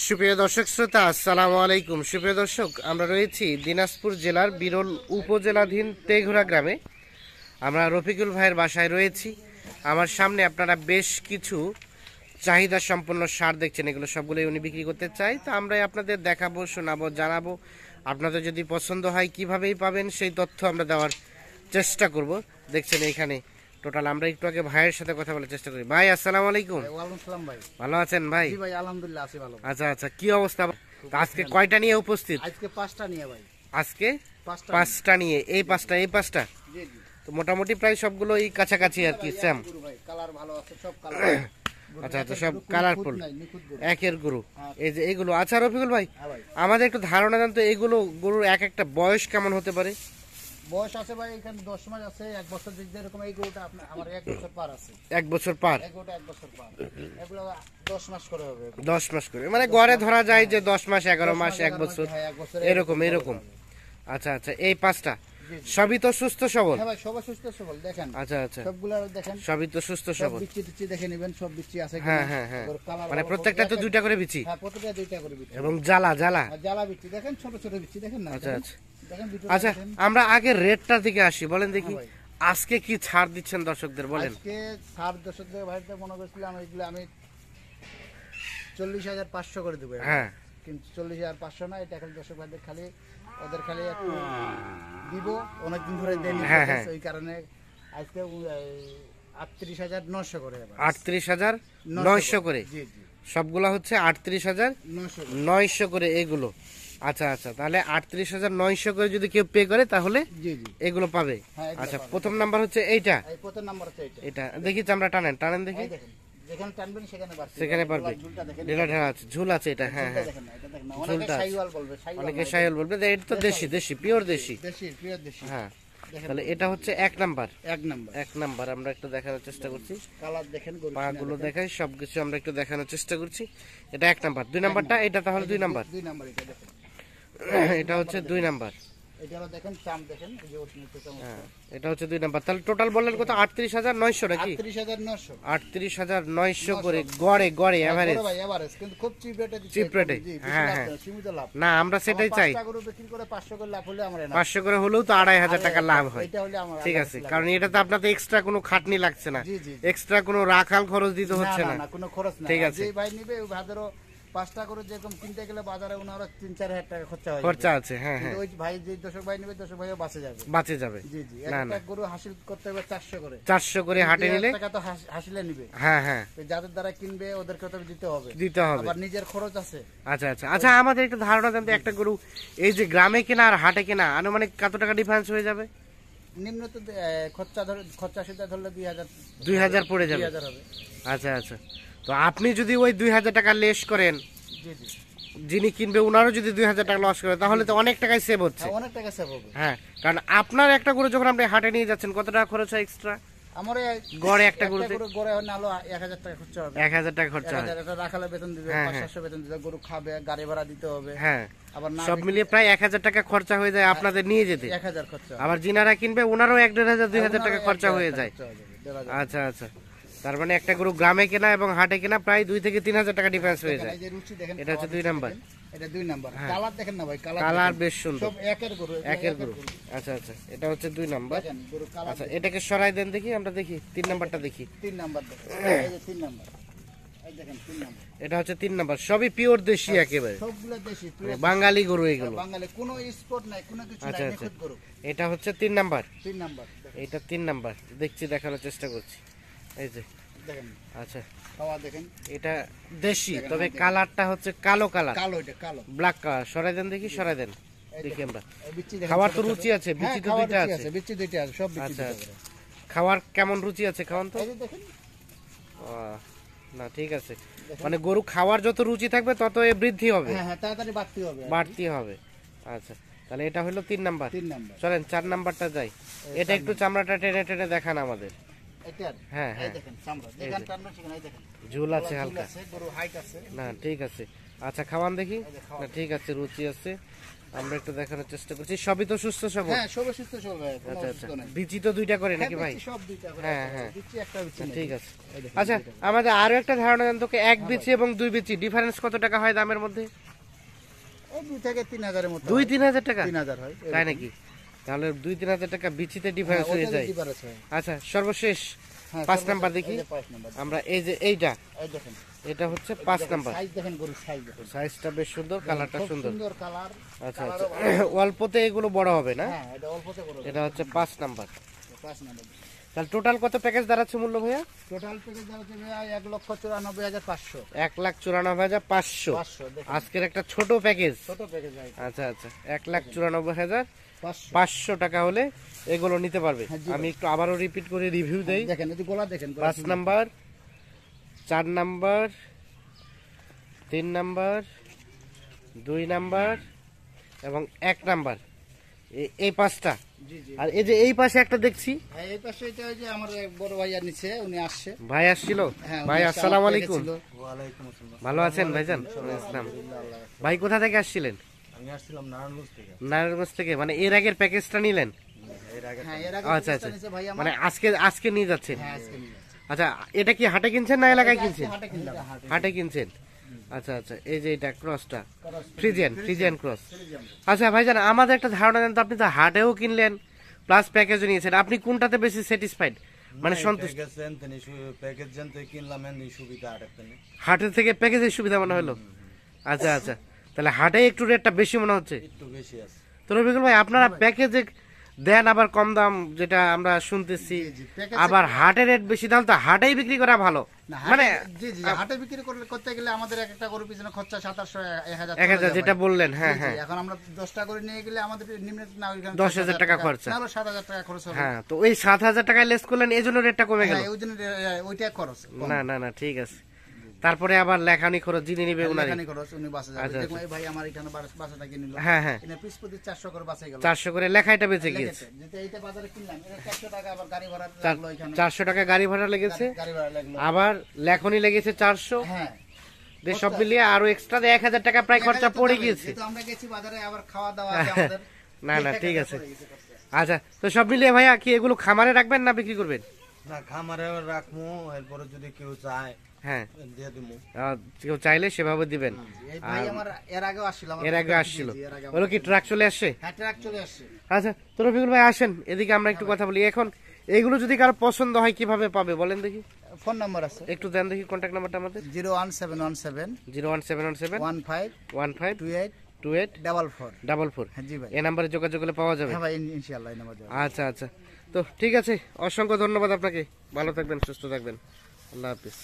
সুপ্রিয় দর্শক শ্রোতা, আসসালামু আলাইকুম। সুপ্রিয় দর্শক, আমরা রয়েছি দিনাজপুর জেলার বিরল উপজেলাধীন তেঘরা গ্রামে। আমরা রফিকুল ভাইয়ের বাসায় রয়েছি। আমার সামনে আপনারা বেশ কিছু চাহিদা সম্পন্ন সার দেখছেন, এগুলো সবগুলোই উনি বিক্রি করতে চাই। তো আমরাই আপনাদের দেখাবো, শোনাবো, জানাবো। আপনাদের যদি পছন্দ হয় কিভাবেই পাবেন সেই তথ্য আমরা দেওয়ার চেষ্টা করব। দেখছেন এইখানে টোটাল, আমরা একটু আগে ভাইয়ের সাথে কথা বলার চেষ্টা করি। ভাই আসসালামু আলাইকুম। ওয়ালাইকুম আসসালাম ভাই। ভালো আছেন ভাই? জি ভাই, আলহামদুলিল্লাহ আছি ভালো। আচ্ছা আচ্ছা, কি অবস্থা? আজকে কয়টা নিয়ে উপস্থিত? আজকে 5টা নিয়ে ভাই। আজকে 5টা নিয়ে। এই 5টা জি জি। তো মোটামুটি প্রায় সবগুলোই কাছাকাছি আর কি, সেম। ভাই কালার ভালো আছে, সব কালার। আচ্ছা আচ্ছা, সব কালারফুল, একের গরু। এই যে এইগুলো, আচ্ছা রফিকুল ভাই, হ্যাঁ ভাই, আমাদের একটু ধারণা দেন তো, এইগুলো গরুর এক একটা বয়স কেমন হতে পারে? বয়স আছে ভাই এখানে 10 মাস আছে, 1 বছর যেরকম। এই গরুটা আমার 1 বছর পার আছে। 1 বছর পার? এই গরুটা 1 বছর পার। এগুলো 10 মাস করে হবে। 10 মাস করে, মানে গড়ে ধরা যায় যে 10 মাস, 11 মাস, 1 বছর, এরকম এরকম। আচ্ছা আচ্ছা, এই 5টা সবই তো সুস্থ সবল? হ্যাঁ ভাই, সবাই সুস্থ সবল। দেখেন, আচ্ছা আচ্ছা, সবগুলা দেখেন, সবই তো সুস্থ সবল। বিচি দেখে নেবেন, সব বিচি আছে কিনা। হ্যাঁ হ্যাঁ হ্যাঁ, মানে প্রত্যেকটা তো 2টা করে বিচি? হ্যাঁ, প্রত্যেকটা 2টা করে বিচি। এবং জ্বালা জ্বালা জ্বালা বিচি দেখেন, ছোট ছোট বিচি দেখেন না। আচ্ছা আচ্ছা দেখেন আচ্ছা, আমরা আগে রেটটার দিকে আসি, বলেন দেখি আজকে কি ছাড় দিচ্ছেন দর্শকদের, বলেন। আজকে ছাড় দর্শকদের ভাইতে মনে করছিলাম এগুলো আমি 40,500 করে দেবো। হ্যাঁ, কিন্তু 40,500 না, এটা খালি দর্শক ভাইদের খালি, ওদের খালি একটু দিব, অনেকদিন ধরে দেয়নি, ওই কারণে আজকে 38,900 করে। 38,900 করে? জি জি, সবগুলা হচ্ছে 38,900 করে এগুলো। আচ্ছা আচ্ছা, তাহলে 38,900 করে যদি কেউ পে করে তাহলে জি জি এগুলো পাবে। হ্যাঁ, আচ্ছা, প্রথম নাম্বার হচ্ছে এইটা। এই প্রথম নাম্বার হচ্ছে এটা দেখি, চামড়া টানেন টানেন দেখি। দেখেন, যেখানে টানবেন সেখানে পারবে, ঢেলা ঢেলা আছে, ঝুল আছে এটা। হ্যাঁ হ্যাঁ, ঝুলটা অনেকে শাইওয়াল বলবে, এটা তো দেশি, দেশি পিওর দেশি। হ্যাঁ, তাহলে এটা হচ্ছে 1 নাম্বার। 1 নাম্বার আমরা একটু দেখানোর চেষ্টা করছি, কালার দেখেন, পাগুলো দেখাই, সবকিছু আমরা একটু দেখানোর চেষ্টা করছি। এটা 1 নাম্বার। 2 নাম্বারটা এটা তাহলে 2 নাম্বার। এটা দেখেন, এটা হচ্ছে 2 নাম্বার। এটা দেখেন, চাম দেখেন, এই যে হ্যাঁ, এটা হচ্ছে 2 নাম্বার। তাহলে টোটাল বললেন কত? 38,900 নাকি? 38,900। 38,900 করে গড়ে গড়ে এভারেজ। ভাই এভারেজ কিন্তু খুব চিপ রেটে দিচ্ছে। চিপ রেটে? হ্যাঁ হ্যাঁ, সীমিত লাভ। না আমরা সেটাই চাই। 5টা গরু বিক্রি করে 500 করে লাভ হলে আমরা না। 500 করে হলেও তো 2,500 টাকা লাভ হয়। এটা হলে আমরা ঠিক আছে, কারণ এটা তো আপনাদের এক্সট্রা কোনো খাটনি লাগছে না, জি জি, এক্সট্রা কোনো রাখাল খরচ দিতে হচ্ছে না। না, কোনো খরচ না। ঠিক আছে, যে ভাই নিবে ওই ভাদেরও 5টা করে যেরকম কিনতে গেলে বাজারে ওনারও 3-4 হাজার টাকা খরচা হয়, খরচা আছে। হ্যাঁ হ্যাঁ, ওই ভাই যে দর্শক ভাই নিবে, দর্শক ভাইও বাঁচে যাবে, বাঁচে যাবে। জি জি। না একটা গরু হাসিল করতে হবে 400 করে। 400 করে হাটে নিলে টাকা তো হাসিলে নিবে। হ্যাঁ হ্যাঁ, তো যাদের দ্বারা কিনবে ওদেরকে তো দিতে হবে, আবার নিজের খরচ আছে। আচ্ছা আচ্ছা আচ্ছা, আমাদের একটু ধারণা দেন তো, একটা গরু এই যে গ্রামে কেনা আর হাটে কেনা আনুমানিক কত টাকা ডিফারেন্স হয়ে যাবে? নিম্ন তো খরচা সেটা ধরলে 2,000 পড়ে যাবে। 2,000 হবে। আচ্ছা আচ্ছা, তো আপনি যদি ওই 2,000 টাকা লেস করেন, জি জি, যিনি কিনবে ওনারও যদি 2,000 টাকা লস করে, তাহলে তো অনেক টাকাই সেভ হচ্ছে। অনেক টাকা সেভ হবে। হ্যাঁ, কারণ আপনার একটা গরু যখন আপনি হাটে নিয়ে যাচ্ছেন, কত টাকা খরচ হয় এক্সট্রা? আমার গড়ে একটা গরুতে গড়ে নালো 1,000 টাকা খরচা হবে। 1,000 টাকা খরচা হয়। এটা রাখালে বেতন দিবে, 500 বেতন দিবে, গরু খাবে, গাড়ি ভাড়া দিতে হবে। হ্যাঁ, আবার সব মিলিয়ে প্রায় 1,000 টাকা খরচা হয়ে যায় আপনাদের নিয়ে যেতে। 1,000 খরচা। আবার যিনারা কিনবে ওনারও 1,500 2,000 টাকা খরচা হয়ে যায়। আচ্ছা আচ্ছা, তার মানে একটা গরু গ্রামে কেনা এবং হাটে কেনা প্রায় 2 থেকে 3,000 টাকা ডিফারেন্স হয়ে যায়। এটা হচ্ছে 2 নাম্বার। এটা 2 নাম্বার। কালার দেখেন না ভাই, কালার বেশ সুন্দর, সব একের গরু, একের গরু। আচ্ছা আচ্ছা, এটা হচ্ছে 2 নাম্বার। আচ্ছা, এটাকে সরাই দেন দেখি, আমরা দেখি 3 নাম্বারটা দেখি। 3 নাম্বার দেখেন, এই যে 3 নাম্বার, এই দেখেন 3 নাম্বার। এটা হচ্ছে 3 নাম্বার, সবই পিওর দেশি একেবারে, সবগুলো দেশি বাঙালি গরু এগুলো। বাঙালি, কোনো স্পট নাই, কোনো কিছু নাই, নিখুঁত গরু। এটা হচ্ছে 3 নাম্বার। 3 নাম্বার, এটা 3 নাম্বার দেখছি, দেখানোর চেষ্টা করছি। এই যে দেখেন, আচ্ছা, খাওয়া দেখেন, এটা দেশি, তবে কালারটা হচ্ছে কালো কালার, কালো, এটা কালো, ব্ল্যাক কালার। সরাই দেন দেখি, সরাই দেন দেখি আমরা। বিচি দেখেন, খাওয়ার তো রুচি আছে, বিচি তো 2টা আছে। বিচি 2টা আছে, সব বিচি। আচ্ছা আচ্ছা, খাওয়ার কেমন রুচি আছে, খাওয়ান তো। এই যে দেখেন, না ঠিক আছে, মানে গরু খাওয়ার যত রুচি থাকবে তত এ বৃদ্ধি হবে। হ্যাঁ হ্যাঁ, তাড়াতাড়ি বাড়তি হবে। আচ্ছা, তাহলে এটা হলো 3 নাম্বার। 3 নাম্বার। চলেন 4 নাম্বারটা যাই। এটা একটু চামড়াটা টেনে টেনে দেখান আমাদের। এটা হ্যাঁ হ্যাঁ, দেখেন চামড়া, দেখেন টানবেন সেখানে, এই দেখেন ঝুল আছে হালকা, গরু হাইট আছে। না ঠিক আছে। আচ্ছা, খাওয়ান দেখি। না ঠিক আছে, রুচি আছে। আমরা একটু দেখানোর চেষ্টা করছি, সবই তো সুস্থ সবল। হ্যাঁ সব সুস্থ সব ভাই, কোনো আচ্ছা আচ্ছা, অসুস্থ নাই। বিচি তো দুইটা করে নাকি ভাই? বিচি সব দুইটা করে। হ্যাঁ, হ্যাঁ। বিচি একটা বিচি নাই। ঠিক আছে। এই দেখেন, আচ্ছা, দুইটা। আমাদের আরো একটা ধারণা দেন তোকে, এক বিচি এবং দুই বিচি ডিফারেন্স কত টাকা হয় দামের মধ্যে? এই 2 থেকে 3000 এর মতো। 2-3 হাজার টাকা? 3000 হয়। তাই নাকি? তাহলে 2-3 হাজার টাকা বিচিতে ডিফারেন্স হয়ে যায়। আচ্ছা, সর্বশেষ 5 নাম্বার দেখি আমরা। এই যে এইটা, এই দেখেন, এটা হচ্ছে 5 নাম্বার। সাইজ দেখেন, গরুর সাইজ দেখেন। সাইজটা বেশ সুন্দর, কালারটা খুব সুন্দর। সুন্দর কালার। আচ্ছা আচ্ছা, অল্পতে এগুলো বড় হবে না? হ্যাঁ, এটা অল্পতে করো। এটা হচ্ছে 5 নাম্বার। 5 নাম্বার। তাহলে টোটাল কত প্যাকেজ দাঁড়াচ্ছে মূল্য ভাইয়া? টোটাল প্যাকেজ দাঁড়াচ্ছে ভাই 1,94,500। 1,94,500। 500 দেখেন। আজকের একটা ছোট প্যাকেজ। ছোট প্যাকেজ ভাই। আচ্ছা আচ্ছা, 1,94,500 500 টাকা হলে এগুলো নিতে পারবে। হ্যাঁ, জি আমি একটু আবারও রিপিট করে রিভিউ দেই। দেখেন, এই যে গোলা দেখেন। 5 নাম্বার, 4 নাম্বার, 3 নাম্বার, 2 নাম্বার এবং 1 নাম্বার, এই 5টা। জি জি। আর এই যে এই পাশে একটা দেখছি হ্যাঁ, এই পাশে এটা ওই যে আমার এক বড় ভাইয়া নিচে, উনি আসছে। ভাই আসছিল। হ্যাঁ, ভাই উনি আসছে, আসসালামু আমার আলাইকুম। থেকে ছিল। ওয়ালাইকুম আসসালাম। ভালো আছেন ভাইজান? ইসলাম। ভাই কোথা থেকে আসছিলেন? আমি আসছিলাম নারায়ণগঞ্জ থেকে। নারায়ণগঞ্জ থেকে, মানে এর আগের প্যাকেজটা নিলেন? হ্যাঁ, এর আগে আচ্ছা আচ্ছা, নিচে ভাই আমার। মানে আজকে নিয়ে যাচ্ছেন? হ্যাঁ, আজকে নিয়ে যাচ্ছে। আচ্ছা, এটা কি হাটে কিনছেন না এলাকায় কিনছেন? হাটে কিনলাম। হাটে কিনছেন। আচ্ছা আচ্ছা, এই যে এটা ক্রসটা ফ্রিজিয়ান ক্রস। আচ্ছা ভাইজান, আমাদের একটা ধারণা দেন তো, আপনি তো হাটেও কিনলেন প্লাস প্যাকেজও নিয়েছেন, আপনি কোনটাতে বেশি স্যাটিসফাইড, মানে সন্তুষ্ট? হাটের থেকে প্যাকেজের সুবিধা মনে হলো? আচ্ছা আচ্ছা, তাহলে হাটে একটু রেটটা বেশি মনে হচ্ছে। তো রবিকুল ভাই, আপনারা প্যাকেজে দেন আবার কম দাম, যেটা আমরা শুনতেছি, আবার হাটে রেট বেশি দাম, তো হাটেই বিক্রি করা ভালো। মানে জি জি, হাটে বিক্রি করতে গেলে আমাদের একটা গরুর পিছনে খরচা 700 1000 1000 যেটা বললেন। হ্যাঁ হ্যাঁ, এখন আমরা 10টা করে নিয়ে গেলে আমাদের নিম্ন না ওইখানে 10,000 টাকা খরচা। না, 7,000 টাকা খরচ হবে। হ্যাঁ, তো ওই 7,000 টাকায় লেস করলেন, এই জন্য রেটটা কমে গেল। হ্যাঁ, ওই জন্য ওইটাই খরচ। না না না, ঠিক আছে। তারপরে আবার লেখানি খরচ যিনি নিবে উনারই। এখানে খরচ উনি বাসা যাবে। আচ্ছা, দেখুন এই ভাই আমার এখানে বাসা থেকে নিল। হ্যাঁ হ্যাঁ, এনে পিস প্রতি 400 করে বাসে গেল। 400 করে লেখাইটা বেঁচে গিয়েছে। যেটা এইটা বাজারে কিনলাম, এটা 400 টাকা আবার গাড়ি ভাড়া লাগলো এখানে। 400 টাকা গাড়ি ভাড়া লেগেছে, গাড়ি ভাড়া লাগলো। আবার লেখনি লেগেছে 400, হ্যাঁ, সব মিলিয়ে আরো এক্সট্রা 1000 টাকা প্রায় খরচা পড়ে গিয়েছে। যেহেতু আমরা গেছি বাজারে, আবার খাওয়া দাওয়া আছে আমাদের। না না, ঠিক আছে। আচ্ছা, তো সব মিলিয়ে ভাইয়া কি এগুলো খামারে রাখবেন না বিক্রি করবেন? না, খামারে রাখবো, এরপরে যদি কেউ চায় হ্যাঁ, দিয়ে দিবো। কেউ চাইলে সেভাবে দিবেন। এই ভাই আমার এর আগেও আসছিল। এর আগে আসছিল, ওগুলো কি ট্রাক চলে আসছে? হ্যাঁ, ট্রাক চলে আসছে। আচ্ছা, তো রফিকুল ভাই আসেন এদিকে, আমরা একটু কথা বলি। এখন এগুলো যদি কারো পছন্দ হয় কিভাবে পাবে বলেন দেখি? ফোন নাম্বার আছে, একটু দেন দেখি কন্ট্যাক্ট নাম্বারটা আমাদের। 01717 01717 15 15 28 28 44। 44। হ্যাঁ জি ভাই। এই নাম্বারে যোগাযোগ করলে পাওয়া যাবে? হ্যাঁ ভাই, ইনশাআল্লাহ এই নাম্বার দেব। আচ্ছা আচ্ছা, তো ঠিক আছে, অসংখ্য ধন্যবাদ আপনাকে। ভালো থাকবেন, সুস্থ থাকবেন। আল্লাহ হাফিজ।